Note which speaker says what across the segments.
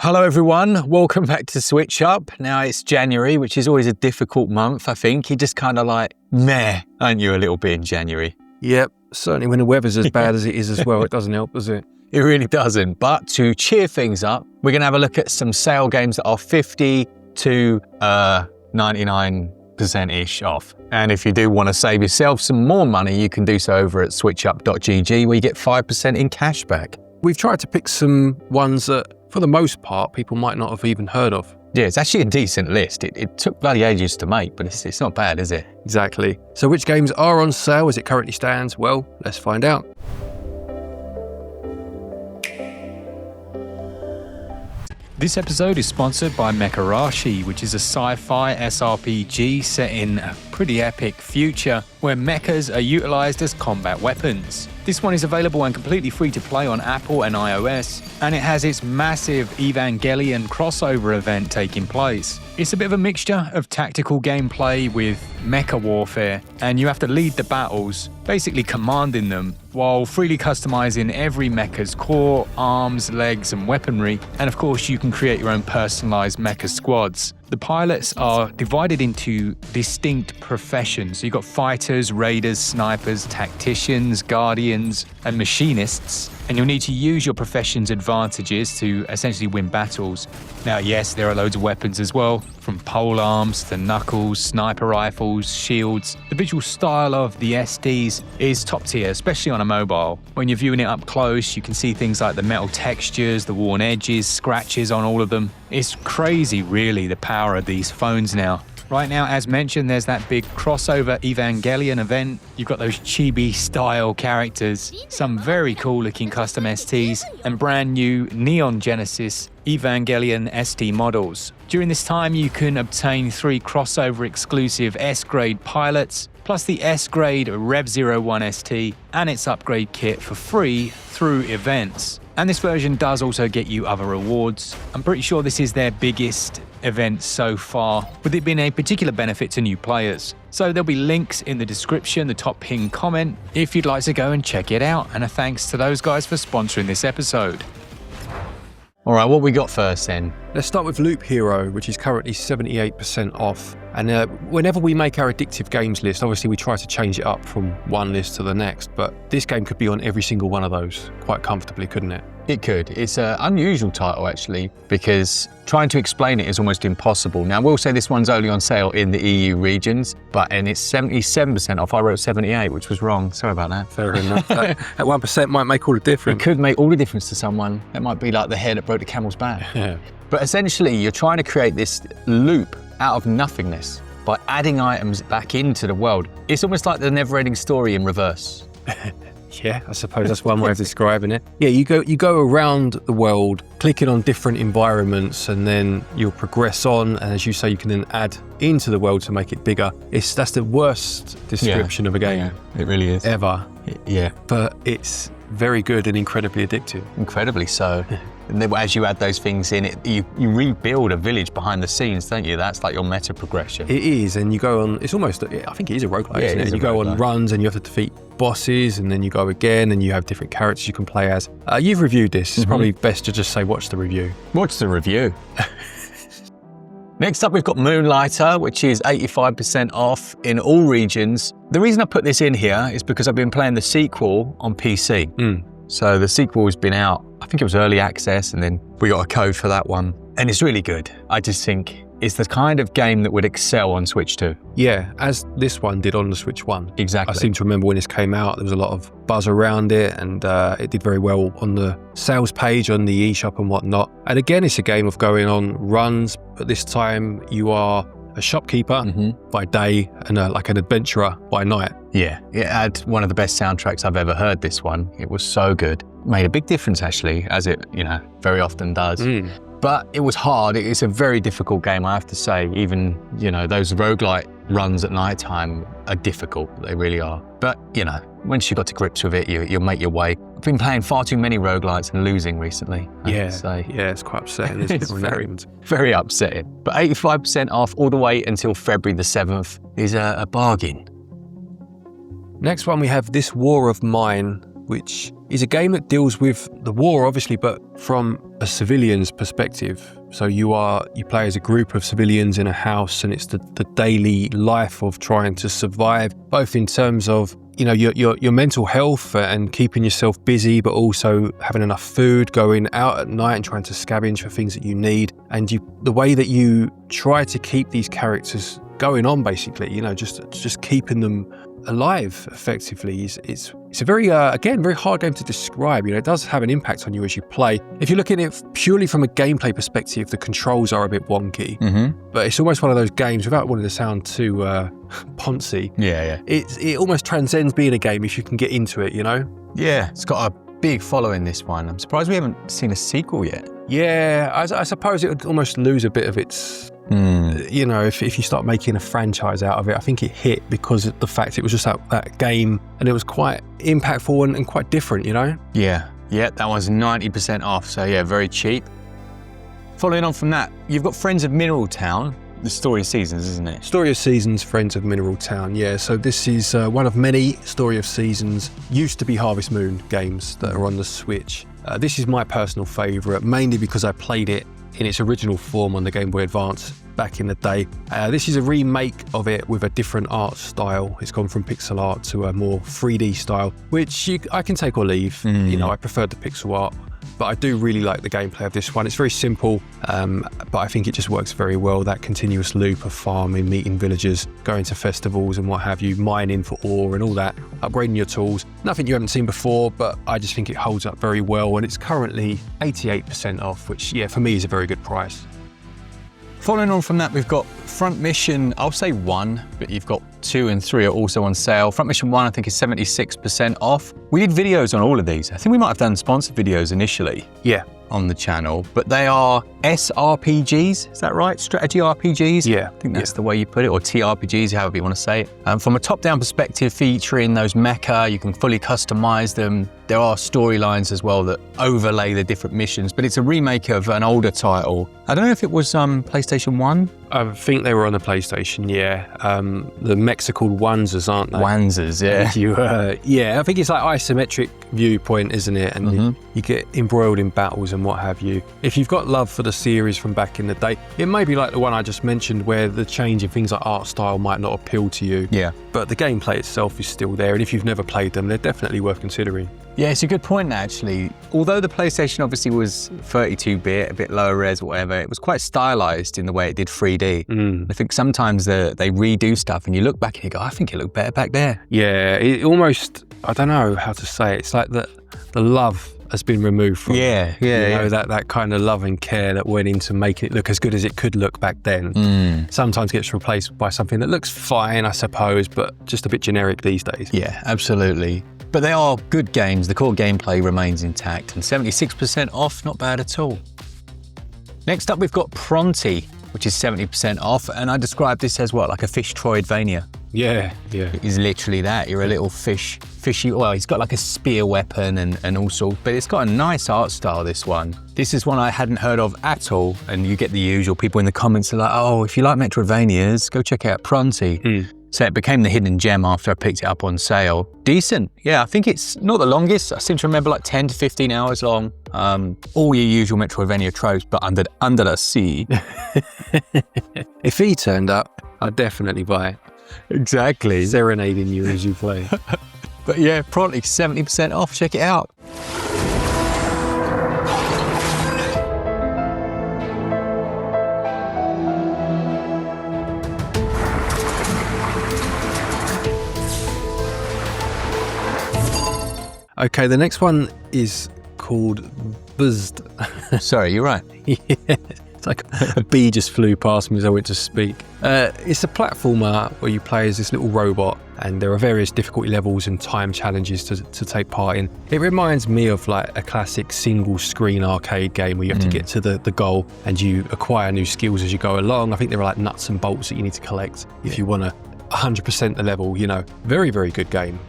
Speaker 1: Hello everyone, welcome back to SwitchUp. Now it's January, which is always a difficult month, I think. You just kind of like, meh, aren't you, a little bit in January?
Speaker 2: Yep, certainly when the weather's as bad as it is as well, it doesn't help, does it?
Speaker 1: It really doesn't. But to cheer things up, we're going to have a look at some sale games that are 50 to 99%-ish off. And if you do want to save yourself some more money, you can do so over at switchup.gg, where you get 5% in cash back.
Speaker 2: We've tried to pick some ones that, for the most part, people might not have even heard of.
Speaker 1: Yeah, it's actually a decent list. It took bloody ages to make, but it's not bad, is it?
Speaker 2: Exactly. So which games are on sale as it currently stands? Well, let's find out.
Speaker 3: This episode is sponsored by Mecharashi, which is a sci-fi SRPG set in a pretty epic future where mechas are utilized as combat weapons. This one is available and completely free to play on Apple and iOS, and it has its massive Evangelion crossover event taking place. It's a bit of a mixture of tactical gameplay with mecha warfare, and you have to lead the battles, basically commanding them, while freely customizing every mecha's core, arms, legs, and weaponry. And of course, you can create your own personalized mecha squads. The pilots are divided into distinct professions. So you've got fighters, raiders, snipers, tacticians, guardians, and machinists. And you'll need to use your profession's advantages to essentially win battles. Now, yes, there are loads of weapons as well, from pole arms to knuckles, sniper rifles, shields. The visual style of the SDs is top tier, especially on a mobile. When you're viewing it up close, you can see things like the metal textures, the worn edges, scratches on all of them. It's crazy, really, the power of these phones now. Right now, as mentioned, there's that big crossover Evangelion event. You've got those chibi-style characters, some very cool-looking custom STs, and brand new Neon Genesis Evangelion ST models. During this time, you can obtain 3 crossover-exclusive S-grade pilots, plus the S-grade Rev-01 ST and its upgrade kit for free through events. And this version does also get you other rewards. I'm pretty sure this is their biggest event so far, with it being a particular benefit to new players. So there'll be links in the description, the top pinned comment, if you'd like to go and check it out. And a thanks to those guys for sponsoring this episode.
Speaker 1: All right, what we got first then?
Speaker 2: Let's start with Loop Hero, which is currently 78% off. And whenever we make our addictive games list, obviously we try to change it up from one list to the next, but this game could be on every single one of those quite comfortably, couldn't it?
Speaker 1: It could. It's an unusual title, actually, because trying to explain it is almost impossible. Now, I will say this one's only on sale in the EU regions, and it's 77% off. I wrote 78, which was wrong. Sorry about that.
Speaker 2: Fair enough. That 1% might make all the difference.
Speaker 1: It could make all the difference to someone. It might be like the hair that broke the camel's back.
Speaker 2: Yeah.
Speaker 1: But essentially, you're trying to create this loop out of nothingness by adding items back into the world. It's almost like the never-ending story in reverse.
Speaker 2: Yeah, I suppose that's one way of describing it. Yeah, you go around the world, clicking on different environments, and then you'll progress on. And as you say, you can then add into the world to make it bigger. That's the worst description of a game.
Speaker 1: Yeah, it really is.
Speaker 2: Ever.
Speaker 1: Yeah.
Speaker 2: But it's very good and incredibly addictive.
Speaker 1: Incredibly so. And then as you add those things in, you rebuild a village behind the scenes, don't you? That's like your meta progression.
Speaker 2: It is, and you go on, it's almost, I think it is a roguelike, isn't it? And you go on runs and you have to defeat bosses, and then you go again and you have different characters you can play as. You've reviewed this. It's probably best to just say watch the review.
Speaker 1: Watch the review. Next up, we've got Moonlighter, which is 85% off in all regions. The reason I put this in here is because I've been playing the sequel on PC. So the sequel has been out, I think it was early access, and then we got a code for that one. And it's really good. I just think it's the kind of game that would excel on Switch 2.
Speaker 2: Yeah, as this one did on the Switch 1.
Speaker 1: Exactly.
Speaker 2: I seem to remember when this came out, there was a lot of buzz around it, and it did very well on the sales page, on the Eshop and whatnot. And again, it's a game of going on runs, but this time you are a shopkeeper by day and like an adventurer by night.
Speaker 1: Yeah, it had one of the best soundtracks I've ever heard, this one. It was so good. Made a big difference, actually, as it, very often does. But it was hard. It's a very difficult game, I have to say. Even, those roguelite runs at night time are difficult. They really are. But, once you got to grips with it, you'll make your way. I've been playing far too many roguelites and losing recently, I have to say.
Speaker 2: Yeah, it's quite upsetting.
Speaker 1: It's very upsetting. But 85% off all the way until February the 7th is a bargain.
Speaker 2: Next one, we have This War of Mine, which is a game that deals with the war, obviously, but from a civilian's perspective. So you play as a group of civilians in a house, and it's the daily life of trying to survive, both in terms of your mental health and keeping yourself busy, but also having enough food, going out at night and trying to scavenge for things that you need. And the way that you try to keep these characters going on, basically, just keeping them alive effectively. It's a very very hard game to describe. It does have an impact on you as you play. If you look at it purely from a gameplay perspective, the controls are a bit wonky, but it's almost one of those games, without wanting to sound too poncy. It almost transcends being a game if you can get into it.
Speaker 1: Yeah, it's got a big following, this one. I'm surprised we haven't seen a sequel yet.
Speaker 2: Yeah, I suppose it would almost lose a bit of its. If you start making a franchise out of it, I think it hit because of the fact it was just that game, and it was quite impactful and quite different,
Speaker 1: Yeah, that one's 90% off, so yeah, very cheap. Following on from that, you've got Friends of Mineral Town, the Story of Seasons, isn't it?
Speaker 2: Story of Seasons, Friends of Mineral Town, yeah. So this is one of many Story of Seasons, used to be Harvest Moon games that are on the Switch. This is my personal favourite, mainly because I played it in its original form on the Game Boy Advance back in the day. This is a remake of it with a different art style. It's gone from pixel art to a more 3D style, which I can take or leave. I preferred the pixel art, but I do really like the gameplay of this one. It's very simple, but I think it just works very well. That continuous loop of farming, meeting villagers, going to festivals and what have you, mining for ore and all that, upgrading your tools. Nothing you haven't seen before, but I just think it holds up very well, and it's currently 88% off, which, for me is a very good price.
Speaker 1: Following on from that, we've got Front Mission, I'll say 1, but you've got 2 and 3 are also on sale. Front Mission 1, I think, is 76% off. We did videos on all of these. I think we might have done sponsored videos initially.
Speaker 2: Yeah.
Speaker 1: On the channel, but they are SRPGs, is that right? Strategy RPGs?
Speaker 2: Yeah.
Speaker 1: I think that's the way you put it, or TRPGs, however you want to say it. From a top-down perspective, featuring those mecha, you can fully customize them. There are storylines as well that overlay the different missions, but it's a remake of an older title. I don't know if it was PlayStation 1?
Speaker 2: I think they were on the PlayStation, yeah. The mechs are called Wanzers, aren't they?
Speaker 1: Wanzers, yeah.
Speaker 2: I think it's like isometric viewpoint, isn't it? And you get embroiled in battles and what have you. If you've got love for the series from back in the day, it may be like the one I just mentioned, where the change in things like art style might not appeal to you.
Speaker 1: Yeah.
Speaker 2: But the gameplay itself is still there, and if you've never played them, they're definitely worth considering.
Speaker 1: Yeah, it's a good point, actually. Although the PlayStation obviously was 32-bit, a bit lower res or whatever, it was quite stylized in the way it did 3D. I think sometimes they redo stuff and you look back and you go, I think it looked better back there.
Speaker 2: Yeah, it almost, I don't know how to say it. It's like the love has been removed from it. That kind of love and care that went into making it look as good as it could look back then. Sometimes gets replaced by something that looks fine, I suppose, but just a bit generic these days.
Speaker 1: Yeah, absolutely. But they are good games. The core gameplay remains intact, and 76% off, not bad at all. Next up, we've got Pronty, which is 70% off, and I describe this as what, like a fish Troidvania?
Speaker 2: Yeah.
Speaker 1: It is literally that. You're a little fishy, well, he's got like a spear weapon and all sorts, but it's got a nice art style, this one. This is one I hadn't heard of at all, and you get the usual people in the comments are like, oh, if you like Metroidvanias, go check out Pronty. So it became the hidden gem after I picked it up on sale. Decent. Yeah, I think it's not the longest. I seem to remember like 10 to 15 hours long. All your usual Metroidvania tropes, but under the sea.
Speaker 2: If he turned up, I'd definitely buy it.
Speaker 1: Exactly.
Speaker 2: Serenading you as you play.
Speaker 1: But yeah, Pronty, 70% off. Check it out.
Speaker 2: Okay, the next one is called Buzzed.
Speaker 1: Sorry, you're right.
Speaker 2: Yeah, it's like a bee just flew past me as I went to speak. It's a platformer where you play as this little robot, and there are various difficulty levels and time challenges to take part in. It reminds me of like a classic single screen arcade game where you have to get to the goal and you acquire new skills as you go along. I think there are like nuts and bolts that you need to collect if you want to 100% the level, Very, very good game.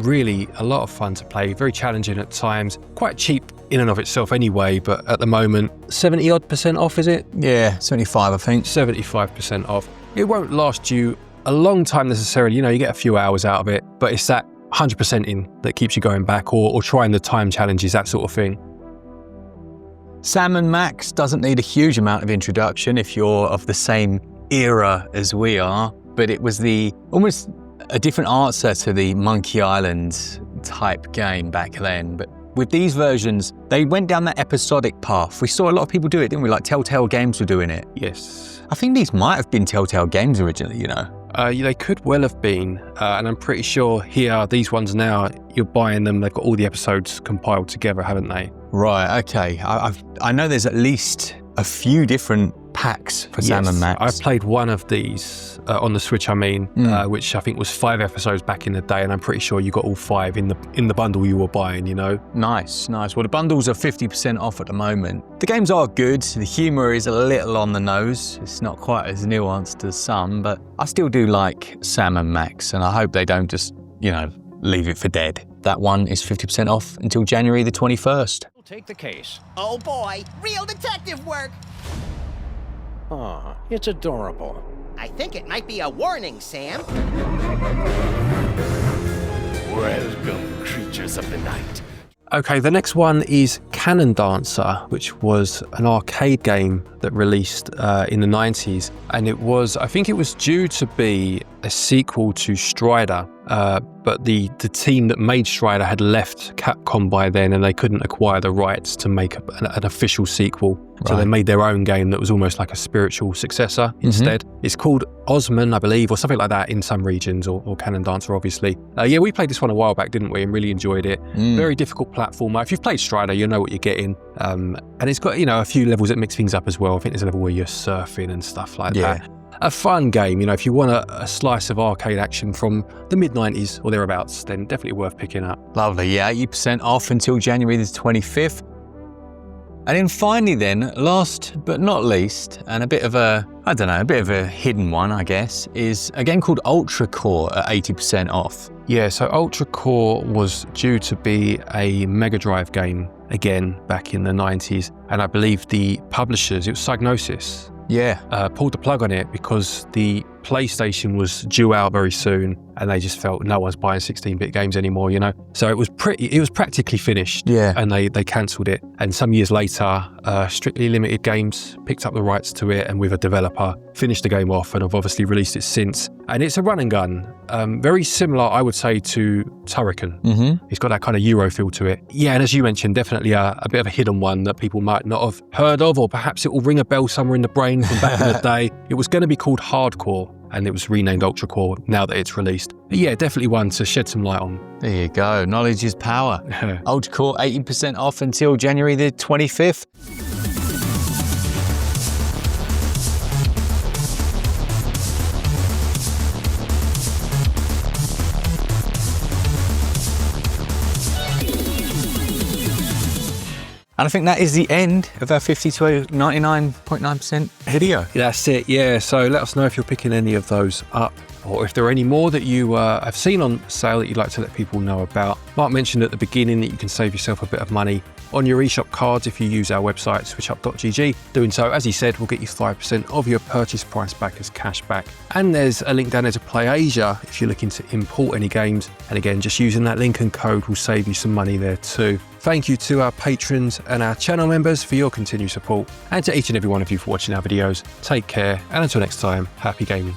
Speaker 2: Really a lot of fun to play, very challenging at times, quite cheap in and of itself anyway, but at the moment, 70% off, is it?
Speaker 1: Yeah, 75, I think.
Speaker 2: 75% off. It won't last you a long time necessarily, you get a few hours out of it, but it's that 100%ing that keeps you going back, or trying the time challenges, that sort of thing.
Speaker 1: Sam and Max doesn't need a huge amount of introduction if you're of the same era as we are, but it was almost a different answer to the Monkey Island type game back then. But with these versions, they went down that episodic path. We saw a lot of people do it, didn't we? Like Telltale Games were doing it.
Speaker 2: Yes.
Speaker 1: I think these might have been Telltale Games originally,
Speaker 2: They could well have been, and I'm pretty sure here, these ones now, you're buying them, they've got all the episodes compiled together, haven't they?
Speaker 1: Right, okay. I know there's at least a few different packs for Sam and Max.
Speaker 2: I've played one of these on the Switch, which I think was 5 episodes back in the day, and I'm pretty sure you got all 5 in the bundle you were buying,
Speaker 1: Nice. Well, the bundles are 50% off at the moment. The games are good. The humour is a little on the nose. It's not quite as nuanced as some, but I still do like Sam and Max, and I hope they don't just, leave it for dead. That one is 50% off until January the 21st.
Speaker 4: We'll take the case.
Speaker 5: Oh boy, real detective work!
Speaker 4: Aw, it's adorable.
Speaker 5: I think it might be a warning, Sam.
Speaker 4: Welcome, creatures of the night.
Speaker 2: Okay, the next one is Cannon Dancer, which was an arcade game that released in the 90s. And I think it was due to be a sequel to Strider, but the team that made Strider had left Capcom by then, and they couldn't acquire the rights to make an official sequel. So they made their own game that was almost like a spiritual successor instead. It's called Osman, I believe, or something like that in some regions, or Cannon Dancer, obviously. We played this one a while back, didn't we, and really enjoyed it. Very difficult platformer. If you've played Strider, you know what you're getting. And it's got, a few levels that mix things up as well. I think there's a level where you're surfing and stuff like that. A fun game, if you want a slice of arcade action from the mid-90s or thereabouts, then definitely worth picking up.
Speaker 1: Lovely, 80% off until January the 25th. And then finally then, last but not least, and a bit of a hidden one, I guess, is a game called Ultra Core at 80% off.
Speaker 2: Yeah, so Ultra Core was due to be a Mega Drive game again back in the 90s, and I believe the publishers, it was Psygnosis, pulled the plug on it because the PlayStation was due out very soon, and they just felt no one's buying 16-bit games anymore, So it was practically finished, and they cancelled it. And some years later, Strictly Limited Games picked up the rights to it, and with a developer, finished the game off, and have obviously released it since. And it's a run and gun, very similar, I would say, to Turrican. It's got that kind of Euro feel to it. Yeah, and as you mentioned, definitely a bit of a hidden one that people might not have heard of, or perhaps it will ring a bell somewhere in the brain from back in the day. It was going to be called Hardcore, and it was renamed Ultra Core now that it's released. But yeah, definitely one to shed some light on.
Speaker 1: There you go. Knowledge is power. Ultra Core, 80% off until January the 25th. And I think that is the end of our 50 to 99.9% video.
Speaker 2: That's it, yeah. So let us know if you're picking any of those up, or if there are any more that you have seen on sale that you'd like to let people know about. Mark mentioned at the beginning that you can save yourself a bit of money on your eShop cards if you use our website, switchup.gg. Doing so, as he said, will get you 5% of your purchase price back as cash back. And there's a link down there to Play Asia if you're looking to import any games. And again, just using that link and code will save you some money there too. Thank you to our patrons and our channel members for your continued support, and to each and every one of you for watching our videos. Take care, and until next time, happy gaming.